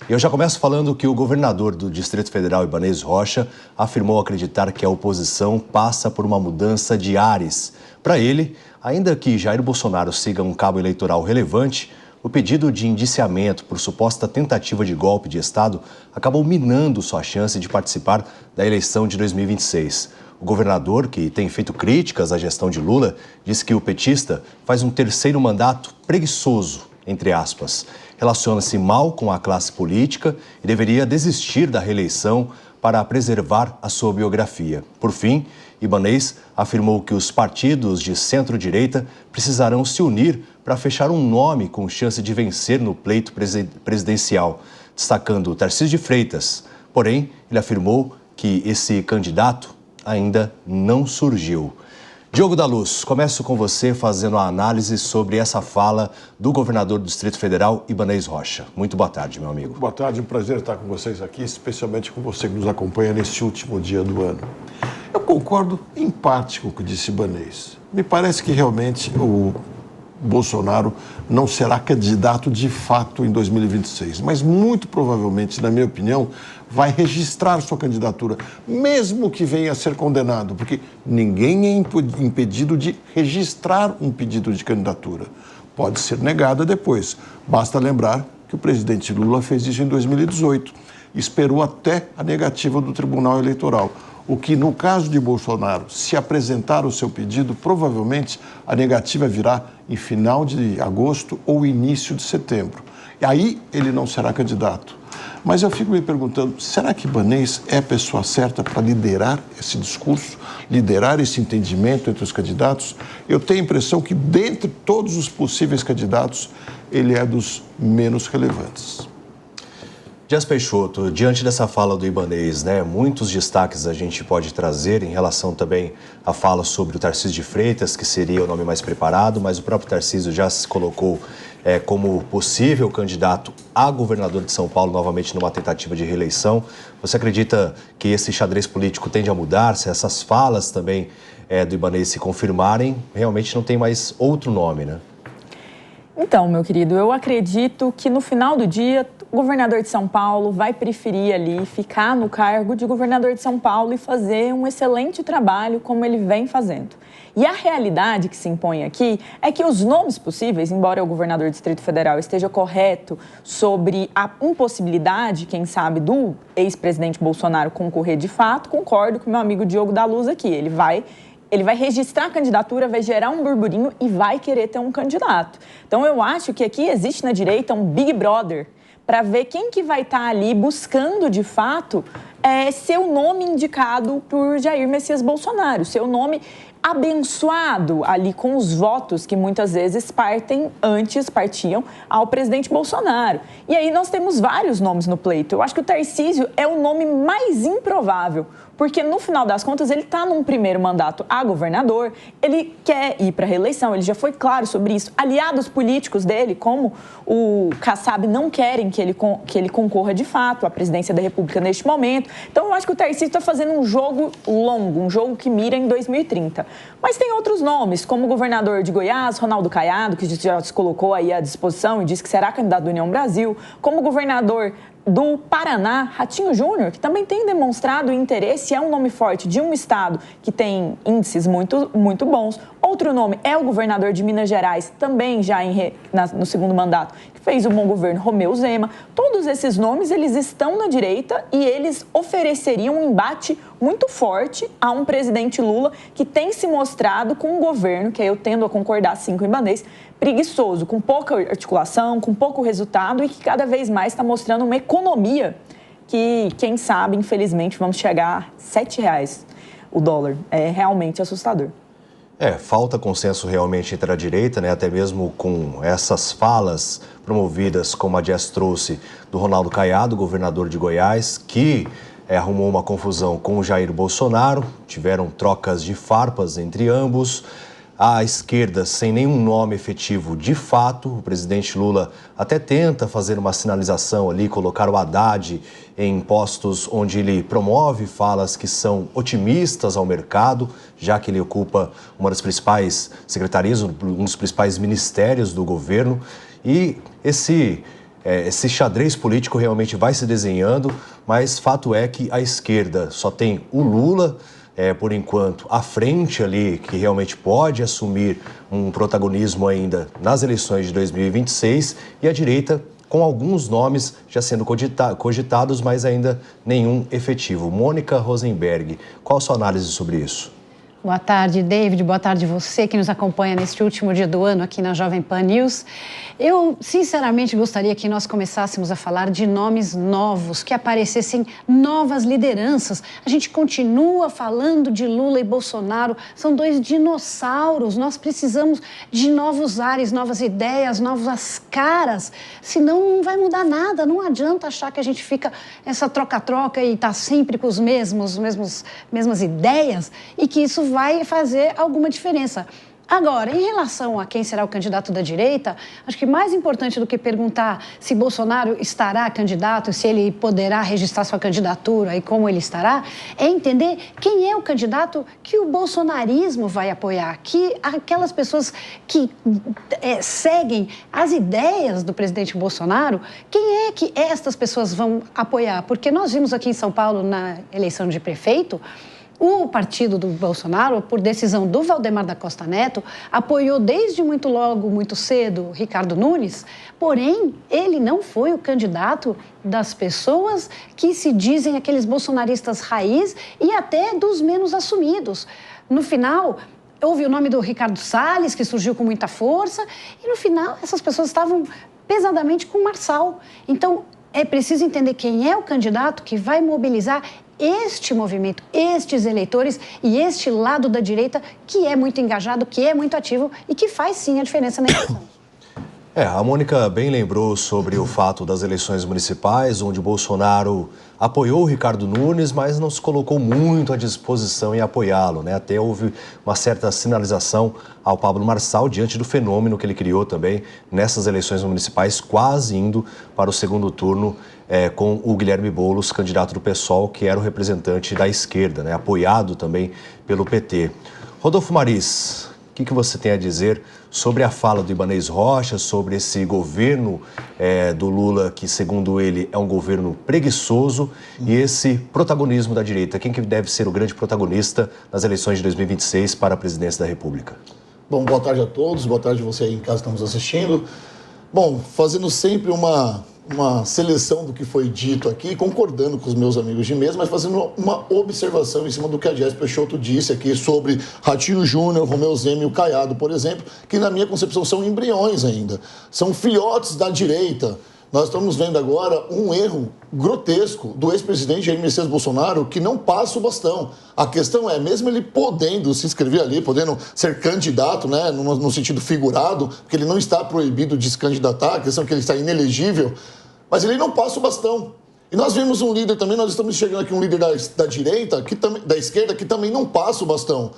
Eu já começo falando que o governador do Distrito Federal, Ibanez Rocha, afirmou acreditar que a oposição passa por uma mudança de ares. Para ele, ainda que Jair Bolsonaro siga um cabo eleitoral relevante, o pedido de indiciamento por suposta tentativa de golpe de Estado acabou minando sua chance de participar da eleição de 2026. O governador, que tem feito críticas à gestão de Lula, disse que o petista faz um terceiro mandato preguiçoso, entre aspas. Relaciona-se mal com a classe política e deveria desistir da reeleição para preservar a sua biografia. Por fim, Ibanez afirmou que os partidos de centro-direita precisarão se unir para fechar um nome com chance de vencer no pleito presidencial, destacando Tarcísio de Freitas. Porém, ele afirmou que esse candidato ainda não surgiu. Diogo da Luz, começo com você fazendo a análise sobre essa fala do governador do Distrito Federal, Ibanez Rocha. Muito boa tarde, meu amigo. Boa tarde, um prazer estar com vocês aqui, especialmente com você que nos acompanha nesse último dia do ano. Eu concordo em parte com o que disse Ibanez. Me parece que realmente o Bolsonaro não será candidato de fato em 2026, mas muito provavelmente, na minha opinião, vai registrar sua candidatura, mesmo que venha a ser condenado, porque ninguém é impedido de registrar um pedido de candidatura. Pode ser negada depois. Basta lembrar que o presidente Lula fez isso em 2018, esperou até a negativa do Tribunal Eleitoral. O que, no caso de Bolsonaro, se apresentar o seu pedido, provavelmente a negativa virá em final de agosto ou início de setembro. E aí ele não será candidato. Mas eu fico me perguntando, será que Ibanez é a pessoa certa para liderar esse discurso, liderar esse entendimento entre os candidatos? Eu tenho a impressão que, dentre todos os possíveis candidatos, ele é dos menos relevantes. Dias Peixoto, diante dessa fala do Ibanez, muitos destaques a gente pode trazer em relação também à fala sobre o Tarcísio de Freitas, que seria o nome mais preparado, mas o próprio Tarcísio já se colocou como possível candidato a governador de São Paulo, novamente numa tentativa de reeleição. Você acredita que esse xadrez político tende a mudar? Se essas falas também do Ibanez se confirmarem, realmente não tem mais outro nome, né? Então, meu querido, eu acredito que no final do dia o governador de São Paulo vai preferir ali ficar no cargo de governador de São Paulo e fazer um excelente trabalho como ele vem fazendo. E a realidade que se impõe aqui é que os nomes possíveis, embora o governador do Distrito Federal esteja correto sobre a impossibilidade, quem sabe, do ex-presidente Bolsonaro concorrer de fato, concordo com o meu amigo Diogo da Luz aqui. Ele vai registrar a candidatura, vai gerar um burburinho e vai querer ter um candidato. Então, eu acho que aqui existe na direita um Big Brother para ver quem que vai estar ali buscando, de fato, seu nome indicado por Jair Messias Bolsonaro, seu nome abençoado ali com os votos que muitas vezes partiam ao presidente Bolsonaro. E aí nós temos vários nomes no pleito. Eu acho que o Tarcísio é o nome mais improvável, porque no final das contas ele está num primeiro mandato a governador, ele quer ir para a reeleição, ele já foi claro sobre isso. Aliados políticos dele, como o Kassab, não querem que ele concorra de fato à presidência da República neste momento. Então eu acho que o Tarcísio está fazendo um jogo longo, um jogo que mira em 2030. Mas tem outros nomes, como o governador de Goiás, Ronaldo Caiado, que já se colocou aí à disposição e disse que será candidato do União Brasil, como o governador do Paraná, Ratinho Júnior, que também tem demonstrado interesse, é um nome forte de um estado que tem índices muito, muito bons. Outro nome é o governador de Minas Gerais, também já no segundo mandato, que fez um bom governo, Romeu Zema. Todos esses nomes, eles estão na direita e eles ofereceriam um embate muito forte a um presidente Lula que tem se mostrado com um governo, que eu tendo a concordar sim com o Ibanez, preguiçoso, com pouca articulação, com pouco resultado e que cada vez mais está mostrando uma economia que, quem sabe, infelizmente, vamos chegar a R$7 o dólar. É realmente assustador. Falta consenso realmente entre a direita, até mesmo com essas falas promovidas, como a Dias trouxe, do Ronaldo Caiado, governador de Goiás, que arrumou uma confusão com o Jair Bolsonaro, tiveram trocas de farpas entre ambos. A esquerda, sem nenhum nome efetivo de fato, o presidente Lula até tenta fazer uma sinalização ali, colocar o Haddad em postos onde ele promove falas que são otimistas ao mercado, já que ele ocupa uma das principais secretarias, um dos principais ministérios do governo. E esse esse xadrez político realmente vai se desenhando, mas fato é que a esquerda só tem o Lula, por enquanto, à frente ali, que realmente pode assumir um protagonismo ainda nas eleições de 2026, e a direita com alguns nomes já sendo cogitados, mas ainda nenhum efetivo. Mônica Rosenberg, qual a sua análise sobre isso? Boa tarde, David. Boa tarde você que nos acompanha neste último dia do ano aqui na Jovem Pan News. Eu, sinceramente, gostaria que nós começássemos a falar de nomes novos, que aparecessem novas lideranças. A gente continua falando de Lula e Bolsonaro, são dois dinossauros. Nós precisamos de novos ares, novas ideias, novas caras, senão não vai mudar nada. Não adianta achar que a gente fica essa troca-troca e está sempre com os mesmas ideias e que isso vai fazer alguma diferença. Agora, em relação a quem será o candidato da direita, acho que mais importante do que perguntar se Bolsonaro estará candidato, se ele poderá registrar sua candidatura e como ele estará, é entender quem é o candidato que o bolsonarismo vai apoiar, que aquelas pessoas que seguem as ideias do presidente Bolsonaro, quem é que estas pessoas vão apoiar? Porque nós vimos aqui em São Paulo, na eleição de prefeito, o partido do Bolsonaro, por decisão do Valdemar da Costa Neto, apoiou desde muito logo, muito cedo, Ricardo Nunes, porém, ele não foi o candidato das pessoas que se dizem aqueles bolsonaristas raiz e até dos menos assumidos. No final, houve o nome do Ricardo Salles, que surgiu com muita força, e no final essas pessoas estavam pesadamente com o Marçal. Então, é preciso entender quem é o candidato que vai mobilizar este movimento, estes eleitores e este lado da direita que é muito engajado, que é muito ativo e que faz sim a diferença na eleição. A Mônica bem lembrou sobre o fato das eleições municipais, onde Bolsonaro apoiou o Ricardo Nunes, mas não se colocou muito à disposição em apoiá-lo, né? Até houve uma certa sinalização ao Pablo Marçal diante do fenômeno que ele criou também nessas eleições municipais, quase indo para o segundo turno com o Guilherme Boulos, candidato do PSOL, que era o representante da esquerda, né? Apoiado também pelo PT. Rodolfo Maris, o que você tem a dizer sobre a fala do Ibanez Rocha, sobre esse governo do Lula, que, segundo ele, é um governo preguiçoso, e esse protagonismo da direita? Quem que deve ser o grande protagonista nas eleições de 2026 para a presidência da República? Bom, boa tarde a todos, boa tarde a você aí em casa que está nos assistindo. Bom, fazendo sempre uma seleção do que foi dito aqui, concordando com os meus amigos de mesa, mas fazendo uma observação em cima do que a Jess Peixoto disse aqui sobre Ratinho Júnior, Romeu Zema e o Caiado, por exemplo, que na minha concepção são embriões ainda, são filhotes da direita. Nós estamos vendo agora um erro grotesco do ex-presidente Jair Messias Bolsonaro, que não passa o bastão. A questão é, mesmo ele podendo se inscrever ali, podendo ser candidato, né, no sentido figurado, porque ele não está proibido de se candidatar, a questão é que ele está inelegível, mas ele não passa o bastão. E nós vimos um líder também, nós estamos chegando aqui um líder da direita, da esquerda, que também não passa o bastão.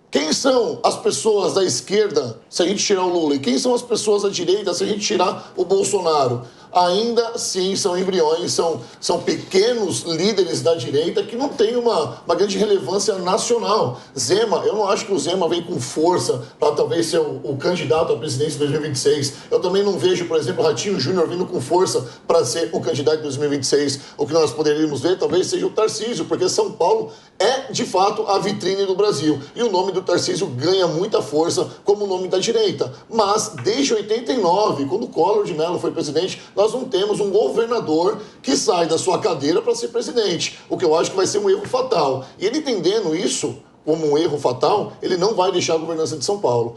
Quem são as pessoas da esquerda se a gente tirar o Lula? E quem são as pessoas da direita se a gente tirar o Bolsonaro? Ainda sim são embriões, são pequenos líderes da direita que não têm uma grande relevância nacional. Zema, eu não acho que o Zema vem com força para talvez ser o candidato à presidência de 2026. Eu também não vejo, por exemplo, o Ratinho Júnior vindo com força para ser o candidato de 2026. O que nós poderíamos ver talvez seja o Tarcísio, porque São Paulo é, de fato, a vitrine do Brasil. E o nome do Tarcísio ganha muita força como o nome da direita. Mas, desde 89, quando o Collor de Mello foi presidente, nós não temos um governador que sai da sua cadeira para ser presidente, o que eu acho que vai ser um erro fatal. E ele entendendo isso como um erro fatal, ele não vai deixar a governança de São Paulo.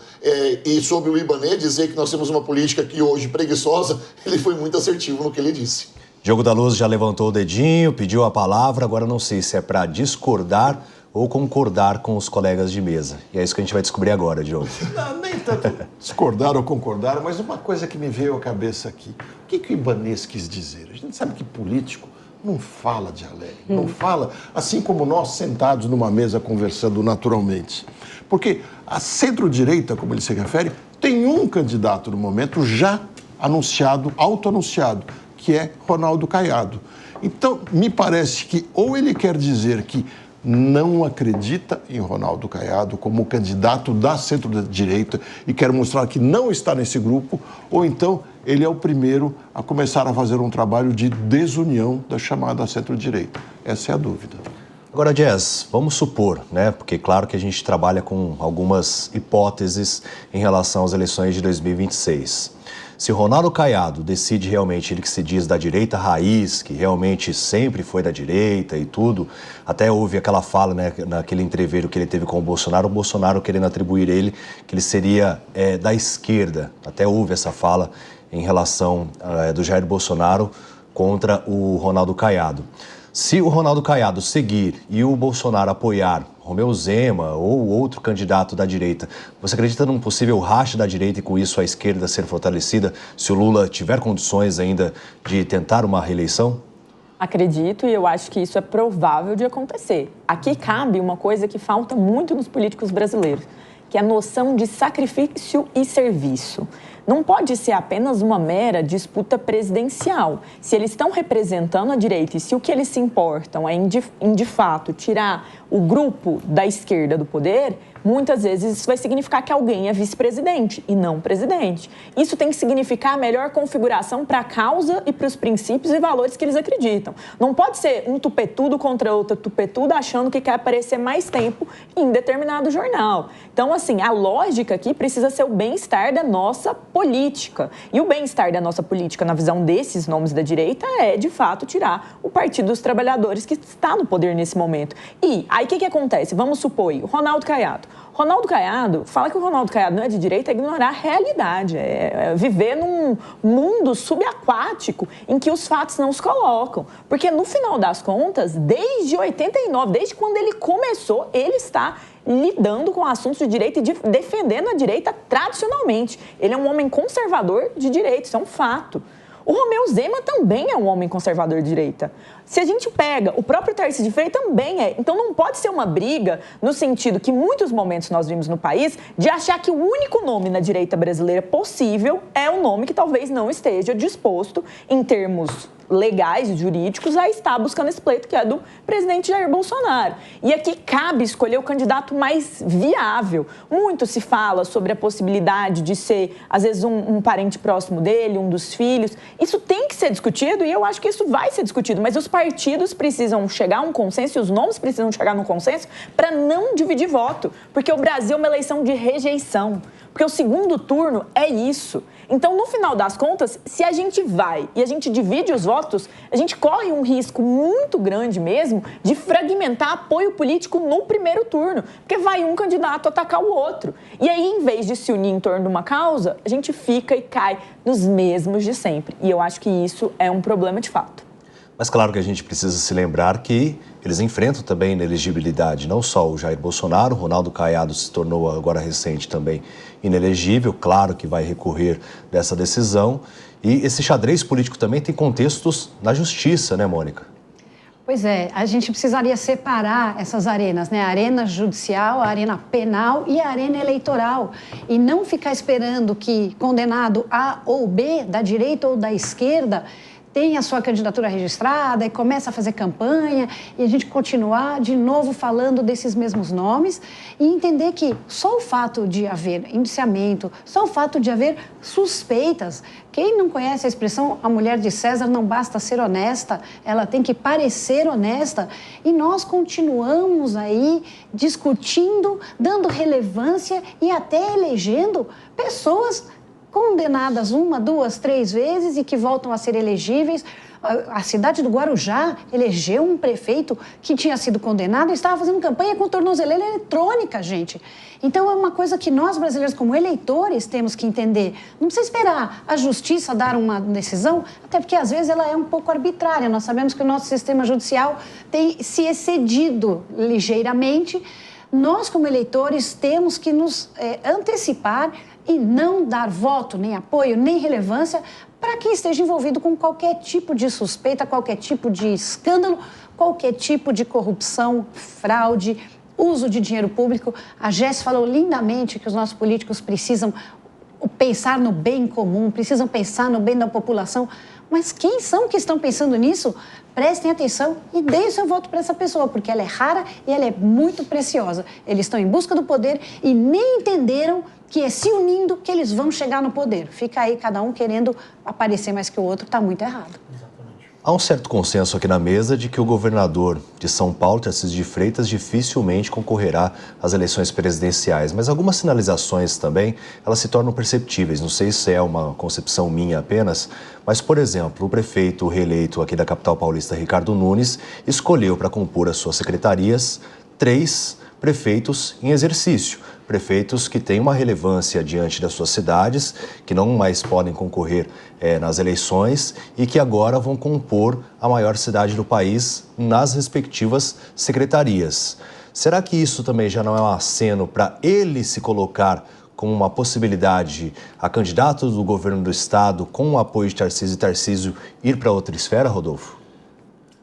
E sobre o Ibanez dizer que nós temos uma política que hoje preguiçosa, ele foi muito assertivo no que ele disse. Diogo da Luz já levantou o dedinho, pediu a palavra, agora não sei se é para discordar ou concordar com os colegas de mesa. E é isso que a gente vai descobrir agora, Diogo. Não, nem tanto discordar ou concordar, mas uma coisa que me veio à cabeça aqui. O que o Ibanez quis dizer? A gente sabe que político não fala de alegre, não fala assim como nós sentados numa mesa conversando naturalmente. Porque a centro-direita, como ele se refere, tem um candidato no momento já anunciado, autoanunciado, que é Ronaldo Caiado. Então, me parece que ou ele quer dizer que não acredita em Ronaldo Caiado como candidato da centro-direita e quer mostrar que não está nesse grupo, ou então ele é o primeiro a começar a fazer um trabalho de desunião da chamada centro-direita. Essa é a dúvida. Agora, Jazz, vamos supor, né? Porque claro que a gente trabalha com algumas hipóteses em relação às eleições de 2026. Se o Ronaldo Caiado decide realmente, ele que se diz da direita raiz, que realmente sempre foi da direita e tudo, até houve aquela fala, né, naquele entreveiro que ele teve com o Bolsonaro querendo atribuir ele que ele seria da esquerda. Até houve essa fala em relação do Jair Bolsonaro contra o Ronaldo Caiado. Se o Ronaldo Caiado seguir e o Bolsonaro apoiar Romeu Zema ou outro candidato da direita, você acredita num possível racha da direita e com isso a esquerda ser fortalecida se o Lula tiver condições ainda de tentar uma reeleição? Acredito e eu acho que isso é provável de acontecer. Aqui cabe uma coisa que falta muito nos políticos brasileiros, que é a noção de sacrifício e serviço. Não pode ser apenas uma mera disputa presidencial. Se eles estão representando a direita e se o que eles se importam é de fato tirar o grupo da esquerda do poder, muitas vezes isso vai significar que alguém é vice-presidente e não presidente. Isso tem que significar a melhor configuração para a causa e para os princípios e valores que eles acreditam. Não pode ser um tupetudo contra outro tupetudo achando que quer aparecer mais tempo em determinado jornal. Então, assim, a lógica aqui precisa ser o bem-estar da nossa política. E o bem-estar da nossa política, na visão desses nomes da direita, é, de fato, tirar o Partido dos Trabalhadores que está no poder nesse momento. E aí o que acontece? Vamos supor, o Ronaldo Caiado. Ronaldo Caiado, fala que o Ronaldo Caiado não é de direita é ignorar a realidade, é viver num mundo subaquático em que os fatos não se colocam. Porque, no final das contas, desde 89, desde quando ele começou, ele está lidando com assuntos de direita e defendendo a direita tradicionalmente. Ele é um homem conservador de direita, isso é um fato. O Romeu Zema também é um homem conservador de direita. Se a gente pega, o próprio Tarcísio de Freitas também é. Então não pode ser uma briga no sentido que muitos momentos nós vimos no país de achar que o único nome na direita brasileira possível é o nome que talvez não esteja disposto, em termos legais e jurídicos, a estar buscando esse pleito, que é do presidente Jair Bolsonaro. E aqui cabe escolher o candidato mais viável. Muito se fala sobre a possibilidade de ser, às vezes, um parente próximo dele, um dos filhos. Isso tem que ser discutido e eu acho que isso vai ser discutido, mas os partidos precisam chegar a um consenso e os nomes precisam chegar a um consenso para não dividir voto, porque o Brasil é uma eleição de rejeição, porque o segundo turno é isso. Então, no final das contas, se a gente vai e a gente divide os votos, a gente corre um risco muito grande mesmo de fragmentar apoio político no primeiro turno, porque vai um candidato atacar o outro. E aí, em vez de se unir em torno de uma causa, a gente fica e cai nos mesmos de sempre. E eu acho que isso é um problema de fato. Mas claro que a gente precisa se lembrar que eles enfrentam também inelegibilidade, não só o Jair Bolsonaro, o Ronaldo Caiado se tornou agora recente também inelegível, claro que vai recorrer dessa decisão. E esse xadrez político também tem contextos na justiça, né, Mônica? Pois é, a gente precisaria separar essas arenas, né? A arena judicial, a arena penal e a arena eleitoral. E não ficar esperando que condenado A ou B, da direita ou da esquerda, tem a sua candidatura registrada e começa a fazer campanha e a gente continuar de novo falando desses mesmos nomes e entender que só o fato de haver indiciamento, só o fato de haver suspeitas, quem não conhece a expressão a mulher de César não basta ser honesta, ela tem que parecer honesta e nós continuamos aí discutindo, dando relevância e até elegendo pessoas condenadas 1, 2, 3 vezes e que voltam a ser elegíveis. A cidade do Guarujá elegeu um prefeito que tinha sido condenado e estava fazendo campanha com tornozeleira eletrônica, gente. Então, é uma coisa que nós, brasileiros, como eleitores, temos que entender. Não precisa esperar a justiça dar uma decisão, até porque, às vezes, ela é um pouco arbitrária. Nós sabemos que o nosso sistema judicial tem se excedido ligeiramente. Nós, como eleitores, temos que nos antecipar e não dar voto, nem apoio, nem relevância para quem esteja envolvido com qualquer tipo de suspeita, qualquer tipo de escândalo, qualquer tipo de corrupção, fraude, uso de dinheiro público. A Jess falou lindamente que os nossos políticos precisam pensar no bem comum, precisam pensar no bem da população, Mas quem são que estão pensando nisso? Prestem atenção e deem o seu voto para essa pessoa, porque ela é rara e ela é muito preciosa. Eles estão em busca do poder e nem entenderam que é se unindo que eles vão chegar no poder. Fica aí cada um querendo aparecer mais que o outro, está muito errado. Há um certo consenso aqui na mesa de que o governador de São Paulo, Tarcísio de Freitas, dificilmente concorrerá às eleições presidenciais. Mas algumas sinalizações também, elas se tornam perceptíveis. Não sei se é uma concepção minha apenas, mas, por exemplo, o prefeito reeleito aqui da capital paulista, Ricardo Nunes, escolheu para compor as suas secretarias 3 prefeitos em exercício. Prefeitos que têm uma relevância diante das suas cidades, que não mais podem concorrer nas eleições e que agora vão compor a maior cidade do país nas respectivas secretarias. Será que isso também já não é um aceno para ele se colocar como uma possibilidade a candidato do governo do estado com o apoio de Tarcísio e Tarcísio ir para outra esfera, Rodolfo?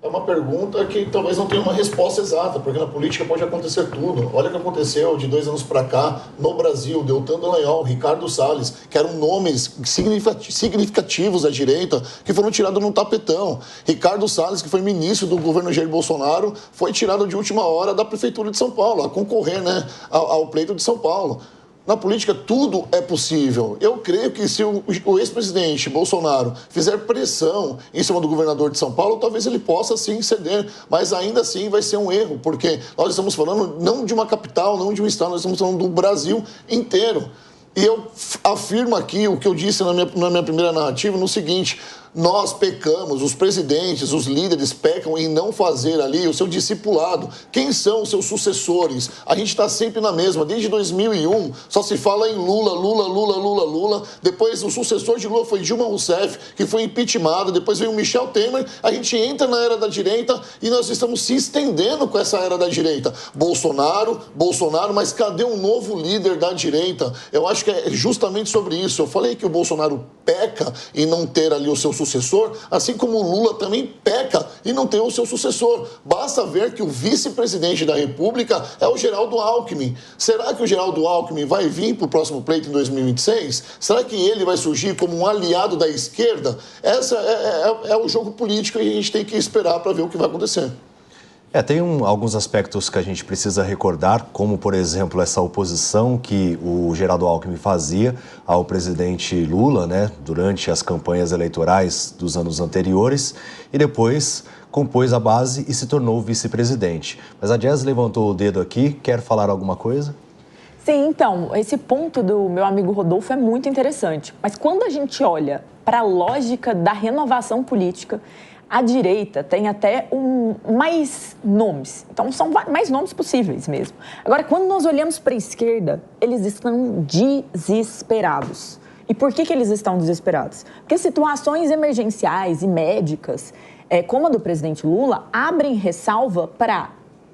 É uma pergunta que talvez não tenha uma resposta exata, porque na política pode acontecer tudo. Olha o que aconteceu de 2 anos para cá no Brasil, Deltan Dallagnol, Ricardo Salles, que eram nomes significativos da direita, que foram tirados no tapetão. Ricardo Salles, que foi ministro do governo Jair Bolsonaro, foi tirado de última hora da Prefeitura de São Paulo, a concorrer, né, ao pleito de São Paulo. Na política, tudo é possível. Eu creio que se o ex-presidente Bolsonaro fizer pressão em cima do governador de São Paulo, talvez ele possa sim ceder, mas ainda assim vai ser um erro, porque nós estamos falando não de uma capital, não de um estado, nós estamos falando do Brasil inteiro. E eu afirmo aqui o que eu disse na minha primeira narrativa, no seguinte: nós pecamos, os presidentes, os líderes pecam em não fazer ali o seu discipulado. Quem são os seus sucessores? A gente está sempre na mesma. Desde 2001 só se fala em Lula, Lula, Lula, Lula, Lula. Depois o sucessor de Lula foi Dilma Rousseff, que foi impeachmentada. Depois veio Michel Temer. A gente entra na era da direita e nós estamos se estendendo com essa era da direita. Bolsonaro, mas cadê um novo líder da direita? Eu acho que é justamente sobre isso. Eu falei que o Bolsonaro peca em não ter ali o seu sucessor, assim como o Lula também peca e não tem o seu sucessor. Basta ver que o vice-presidente da República é o Geraldo Alckmin. Será que o Geraldo Alckmin vai vir para o próximo pleito em 2026? Será que ele vai surgir como um aliado da esquerda? Esse é o jogo político e a gente tem que esperar para ver o que vai acontecer. Tem alguns aspectos que a gente precisa recordar, como, por exemplo, essa oposição que o Geraldo Alckmin fazia ao presidente Lula, né, durante as campanhas eleitorais dos anos anteriores, e depois compôs a base e se tornou vice-presidente. Mas a Jazz levantou o dedo aqui, quer falar alguma coisa? Sim, então, esse ponto do meu amigo Rodolfo é muito interessante. Mas quando a gente olha para a lógica da renovação política, a direita tem até mais nomes, então são mais nomes possíveis mesmo. Agora, quando nós olhamos para a esquerda, eles estão desesperados. E por que eles estão desesperados? Porque situações emergenciais e médicas, como a do presidente Lula, abrem ressalva para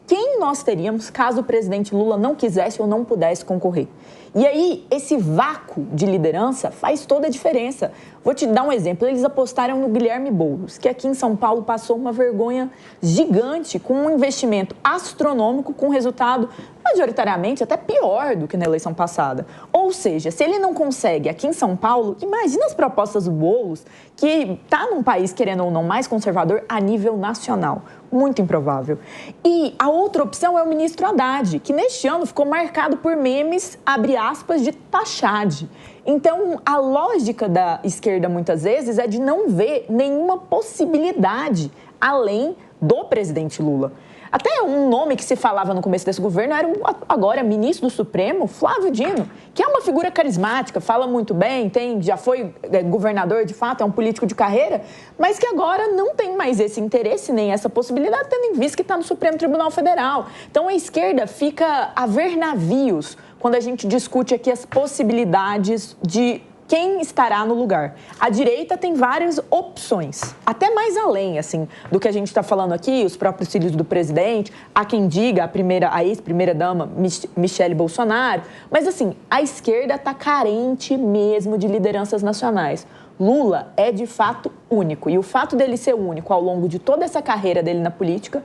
quem nós teríamos caso o presidente Lula não quisesse ou não pudesse concorrer. E aí, esse vácuo de liderança faz toda a diferença. Vou te dar um exemplo. Eles apostaram no Guilherme Boulos, que aqui em São Paulo passou uma vergonha gigante, com um investimento astronômico, com resultado majoritariamente até pior do que na eleição passada. Ou seja, se ele não consegue aqui em São Paulo, imagina as propostas do Boulos, que está num país, querendo ou não, mais conservador a nível nacional. Muito improvável. E a outra opção é o ministro Haddad, que neste ano ficou marcado por memes, abre aspas, de taxade. Então, a lógica da esquerda, muitas vezes, é de não ver nenhuma possibilidade além do presidente Lula. Até um nome que se falava no começo desse governo era agora ministro do Supremo, Flávio Dino, que é uma figura carismática, fala muito bem, já foi governador de fato, é um político de carreira, mas que agora não tem mais esse interesse nem essa possibilidade, tendo em vista que está no Supremo Tribunal Federal. Então a esquerda fica a ver navios quando a gente discute aqui as possibilidades de quem estará no lugar. A direita tem várias opções, até mais além, assim, do que a gente está falando aqui, os próprios filhos do presidente, há quem diga a ex-primeira-dama Michele Bolsonaro, mas, assim, a esquerda está carente mesmo de lideranças nacionais. Lula é, de fato, único, e o fato dele ser único ao longo de toda essa carreira dele na política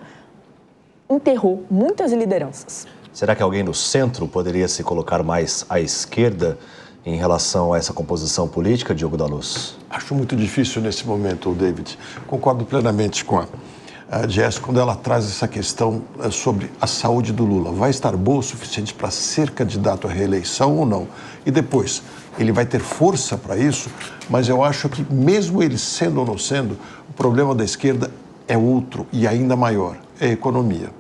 enterrou muitas lideranças. Será que alguém no centro poderia se colocar mais à esquerda em relação a essa composição política, Diogo da Luz? Acho muito difícil nesse momento, David. Concordo plenamente com a Jess quando ela traz essa questão sobre a saúde do Lula. Vai estar boa o suficiente para ser candidato à reeleição ou não? E depois, ele vai ter força para isso, mas eu acho que mesmo ele sendo ou não sendo, o problema da esquerda é outro e ainda maior, é a economia.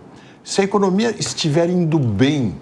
Se a economia estiver indo bem,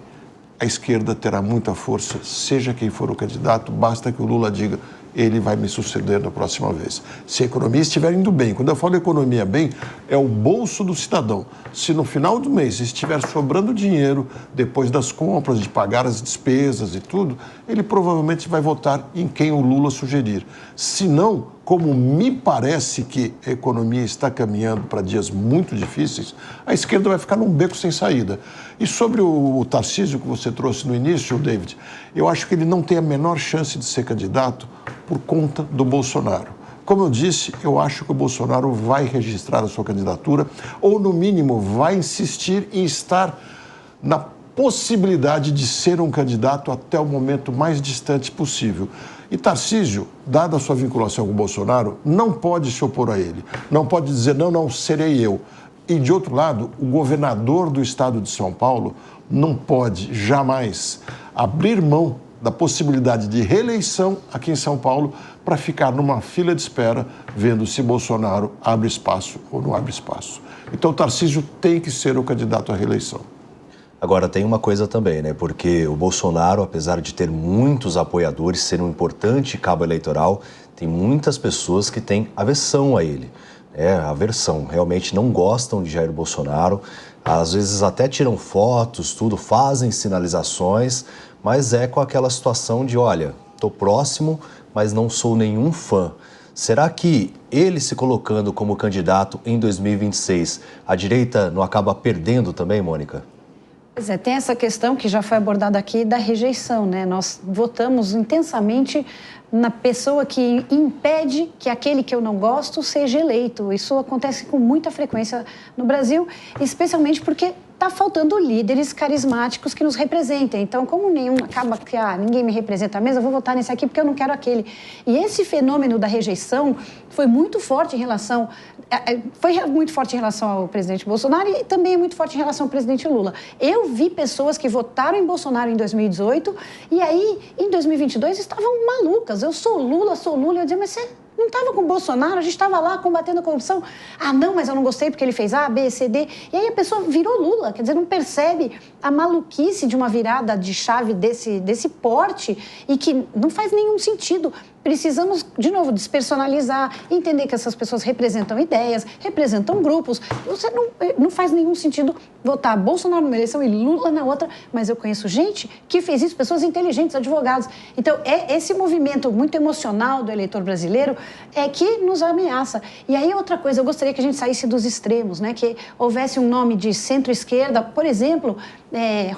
a esquerda terá muita força, seja quem for o candidato, basta que o Lula diga, ele vai me suceder na próxima vez. Se a economia estiver indo bem, quando eu falo economia bem, é o bolso do cidadão. Se no final do mês estiver sobrando dinheiro, depois das compras, de pagar as despesas e tudo, ele provavelmente vai votar em quem o Lula sugerir. Se não, como me parece que a economia está caminhando para dias muito difíceis, a esquerda vai ficar num beco sem saída. E sobre o Tarcísio que você trouxe no início, David, eu acho que ele não tem a menor chance de ser candidato por conta do Bolsonaro. Como eu disse, eu acho que o Bolsonaro vai registrar a sua candidatura ou, no mínimo, vai insistir em estar na possibilidade de ser um candidato até o momento mais distante possível. E Tarcísio, dada a sua vinculação com o Bolsonaro, não pode se opor a ele. Não pode dizer, não, serei eu. E, de outro lado, o governador do estado de São Paulo não pode jamais abrir mão da possibilidade de reeleição aqui em São Paulo para ficar numa fila de espera vendo se Bolsonaro abre espaço ou não abre espaço. Então, Tarcísio tem que ser o candidato à reeleição. Agora, tem uma coisa também, né? Porque o Bolsonaro, apesar de ter muitos apoiadores, ser um importante cabo eleitoral, tem muitas pessoas que têm aversão a ele. Aversão, realmente não gostam de Jair Bolsonaro, às vezes até tiram fotos, tudo, fazem sinalizações, mas é com aquela situação de, olha, estou próximo, mas não sou nenhum fã. Será que ele se colocando como candidato em 2026, a direita não acaba perdendo também, Mônica? Pois é, tem essa questão que já foi abordada aqui da rejeição, né? Nós votamos intensamente na pessoa que impede que aquele que eu não gosto seja eleito. Isso acontece com muita frequência no Brasil, especialmente porque está faltando líderes carismáticos que nos representem. Então, como acaba que ninguém me representa mesmo, eu vou votar nesse aqui porque eu não quero aquele. E esse fenômeno da rejeição foi muito forte em relação ao presidente Bolsonaro e também é muito forte em relação ao presidente Lula. Eu vi pessoas que votaram em Bolsonaro em 2018 e aí, em 2022, estavam malucas. Eu sou Lula. Eu dizia, mas você não estava com o Bolsonaro, a gente estava lá combatendo a corrupção. Ah, não, mas eu não gostei porque ele fez A, B, C, D. E aí a pessoa virou Lula, quer dizer, não percebe a maluquice de uma virada de chave desse porte e que não faz nenhum sentido. Precisamos, de novo, despersonalizar, entender que essas pessoas representam ideias, representam grupos. Você não faz nenhum sentido votar Bolsonaro numa eleição e Lula na outra, mas eu conheço gente que fez isso, pessoas inteligentes, advogados. Então, esse movimento muito emocional do eleitor brasileiro é que nos ameaça. E aí, outra coisa, eu gostaria que a gente saísse dos extremos, né? Que houvesse um nome de centro-esquerda, por exemplo,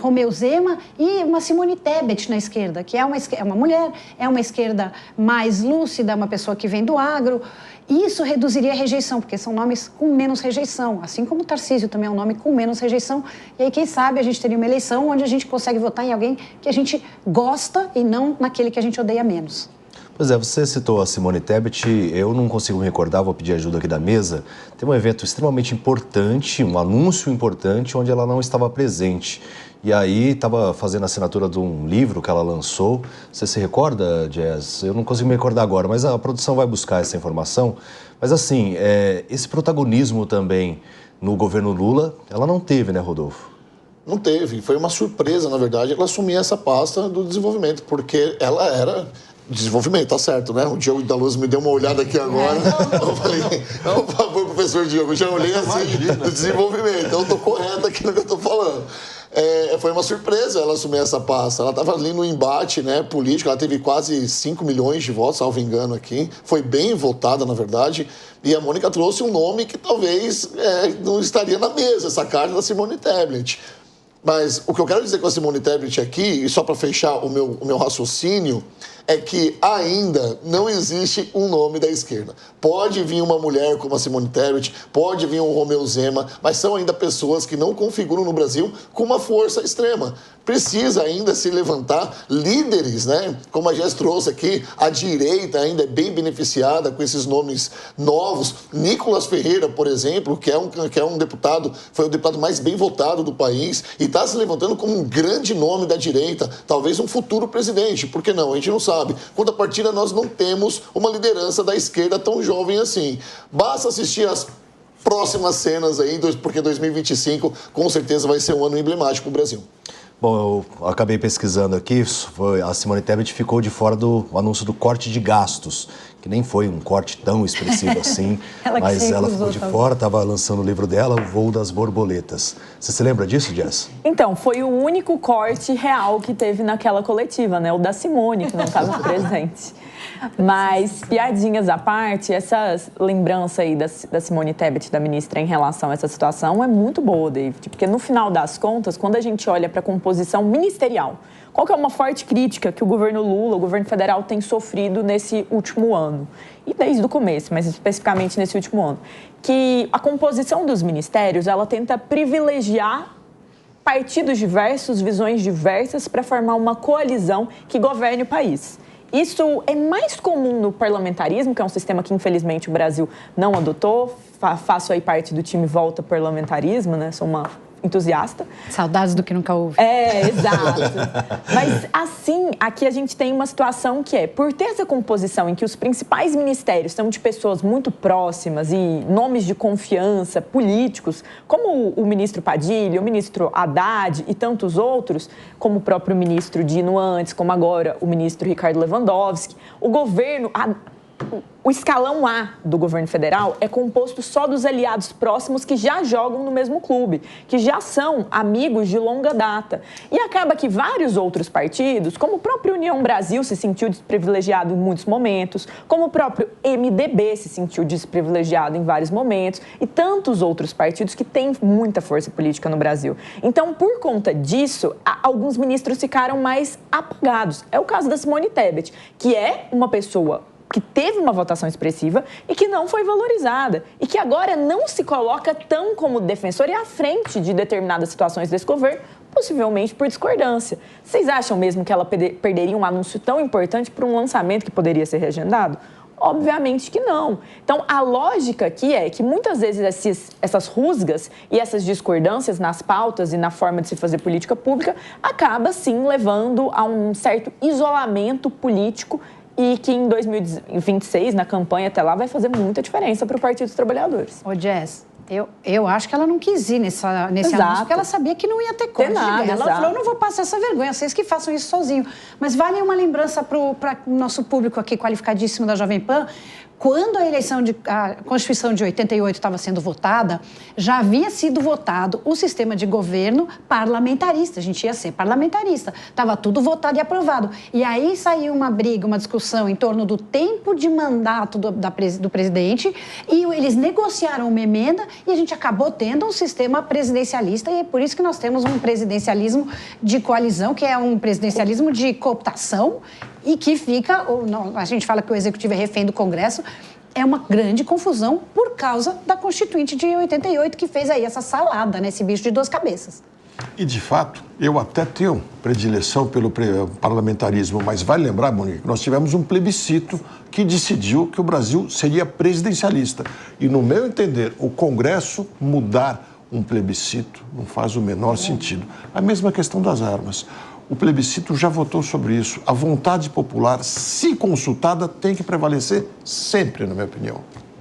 Romeu Zema e uma Simone Tebet na esquerda, que é uma mulher, é uma esquerda mais lúcida, uma pessoa que vem do agro. Isso reduziria a rejeição, porque são nomes com menos rejeição, assim como o Tarcísio também é um nome com menos rejeição. E aí, quem sabe, a gente teria uma eleição onde a gente consegue votar em alguém que a gente gosta e não naquele que a gente odeia menos. Pois é, você citou a Simone Tebet, eu não consigo me recordar, vou pedir ajuda aqui da mesa. Tem um evento extremamente importante, um anúncio importante, onde ela não estava presente. E aí estava fazendo a assinatura de um livro que ela lançou. Você se recorda, Jess? Eu não consigo me recordar agora, mas a produção vai buscar essa informação. Mas assim, esse protagonismo também no governo Lula, ela não teve, né, Rodolfo? Não teve. Foi uma surpresa, na verdade, ela assumir essa pasta do desenvolvimento, porque ela era... Desenvolvimento, tá certo, né? O Diogo da Luz me deu uma olhada aqui agora. Eu falei, por favor, professor Diogo, eu já olhei assim do desenvolvimento. Então, eu tô correto aqui no que eu tô falando. Foi uma surpresa ela assumir essa pasta. Ela estava ali no embate, né, político, ela teve quase 5 milhões de votos, salvo engano aqui. Foi bem votada, na verdade. E a Mônica trouxe um nome que talvez não estaria na mesa, essa carta da Simone Tebet. Mas o que eu quero dizer com a Simone Tebet aqui, e só para fechar o meu raciocínio, é que ainda não existe um nome da esquerda. Pode vir uma mulher como a Simone Tebet, pode vir um Romeu Zema, mas são ainda pessoas que não configuram no Brasil com uma força extrema. Precisa ainda se levantar líderes, né? Como a Jess trouxe aqui, a direita ainda é bem beneficiada com esses nomes novos. Nicolas Ferreira, por exemplo, que é um deputado, foi o deputado mais bem votado do país e está se levantando como um grande nome da direita, talvez um futuro presidente, por que não? A gente não sabe. Contrapartida, nós não temos uma liderança da esquerda tão jovem assim. Basta assistir as próximas cenas aí, porque 2025 com certeza vai ser um ano emblemático para o Brasil. Bom, eu acabei pesquisando aqui, a Simone Tebet ficou de fora do anúncio do corte de gastos, que nem foi um corte tão expressivo assim, mas ela ficou de fora, estava lançando o livro dela, O Voo das Borboletas. Você se lembra disso, Jess? Então, foi o único corte real que teve naquela coletiva, né? O da Simone, que não estava presente. Mas, piadinhas à parte, essa lembrança aí da Simone Tebet, da ministra, em relação a essa situação é muito boa, David. Porque, no final das contas, quando a gente olha para a composição ministerial, qual que é uma forte crítica que o governo Lula, o governo federal, tem sofrido nesse último ano? E desde o começo, mas especificamente nesse último ano. Que a composição dos ministérios, ela tenta privilegiar partidos diversos, visões diversas, para formar uma coalizão que governe o país. Isso é mais comum no parlamentarismo, que é um sistema que, infelizmente, o Brasil não adotou. Faço aí parte do time Volta ao Parlamentarismo, né? Sou uma entusiasta. Saudades do que nunca houve. É, exato. Mas, assim, aqui a gente tem uma situação que por ter essa composição em que os principais ministérios são de pessoas muito próximas e nomes de confiança políticos, como o ministro Padilha, o ministro Haddad e tantos outros, como o próprio ministro Dino antes, como agora o ministro Ricardo Lewandowski, o governo... O escalão A do governo federal é composto só dos aliados próximos que já jogam no mesmo clube, que já são amigos de longa data. E acaba que vários outros partidos, como o próprio União Brasil se sentiu desprivilegiado em muitos momentos, como o próprio MDB se sentiu desprivilegiado em vários momentos, e tantos outros partidos que têm muita força política no Brasil. Então, por conta disso, alguns ministros ficaram mais apagados. É o caso da Simone Tebet, que é uma pessoa que teve uma votação expressiva e que não foi valorizada. E que agora não se coloca tão como defensora e à frente de determinadas situações desse governo, possivelmente por discordância. Vocês acham mesmo que ela perderia um anúncio tão importante por um lançamento que poderia ser reagendado? Obviamente que não. Então, a lógica aqui é que muitas vezes essas rusgas e essas discordâncias nas pautas e na forma de se fazer política pública acaba, sim, levando a um certo isolamento político e que em 2026, na campanha até lá, vai fazer muita diferença para o Partido dos Trabalhadores. Ô, Jess, eu acho que ela não quis ir nesse anúncio, porque ela sabia que não ia ter corte. Ela falou, eu não vou passar essa vergonha, vocês que façam isso sozinho. Mas vale uma lembrança para o nosso público aqui, qualificadíssimo da Jovem Pan. Quando a Constituição de 88 estava sendo votada, já havia sido votado o sistema de governo parlamentarista. A gente ia ser parlamentarista. Estava tudo votado e aprovado. E aí saiu uma briga, uma discussão em torno do tempo de mandato do presidente e eles negociaram uma emenda e a gente acabou tendo um sistema presidencialista e é por isso que nós temos um presidencialismo de coalizão, que é um presidencialismo de cooptação e que fica, a gente fala que o executivo é refém do Congresso, é uma grande confusão por causa da Constituinte de 88, que fez aí essa salada, né, esse bicho de duas cabeças. E, de fato, eu até tenho predileção pelo parlamentarismo, mas vale lembrar, Monique, nós tivemos um plebiscito que decidiu que o Brasil seria presidencialista. E, no meu entender, o Congresso mudar um plebiscito não faz o menor sentido. A mesma questão das armas. O plebiscito já votou sobre isso. A vontade popular, se consultada, tem que prevalecer sempre, na minha opinião.